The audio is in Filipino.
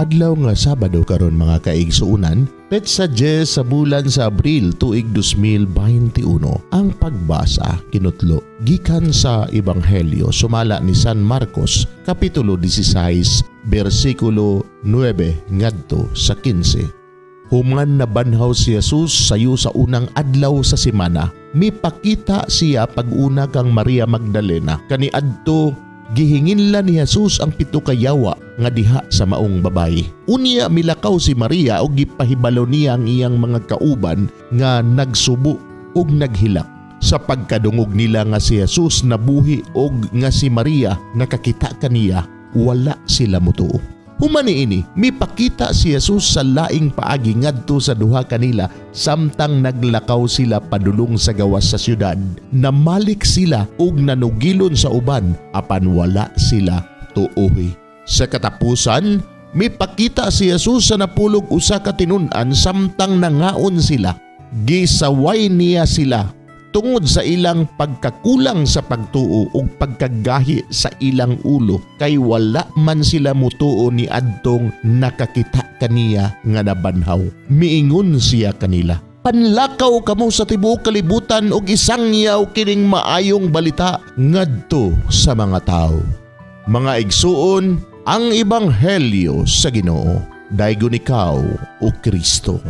Adlaw nga Sabado karon mga kaigsuunan, petsa 10 sa bulan sa Abril tuig 2021. Ang pagbasa kinutlo gikan sa Ebanghelyo sumala ni San Marcos kapitulo 16 bersikulo 9 ngadto sa 15. Human na banhaw si Jesus sayo sa unang adlaw sa semana. Mipakita siya pag-una kang Maria Magdalena. Kaniadto gihinginlan ni Jesus ang 7 ka yawa nga diha sa maong babayi. Unya milakaw si Maria og gipahibalo niya ang iyang mga kauban nga nagsubo og naghilak. Sa pagkadungog nila nga si Jesus nabuhi og nga si Maria nakakita kaniya, wala sila mutuo. Humani ini, mipakita si Jesus sa laing paagi ngadto sa duha kanila samtang naglakaw sila padulong sa gawas sa syudad. Namalik sila ug nanugilon sa uban apan wala sila tuohi. Sa katapusan, mipakita si Jesus sa napulog usa ka tinun-an samtang nangaon sila. Gisaway niya sila tungod sa ilang pagkakulang sa pagtuo ug pagkagahi sa ilang ulo kay wala man sila mutuo ni adtong nakakita kaniya nga nabanhaw. Miingon siya kanila, "Panlakaw kamo sa tibuok kalibutan ug isangyaw kining maayong balita ngadto sa mga tao." Mga igsuon, ang Ebanghelyo sa Ginoo. Daygon ikaw, O Kristo.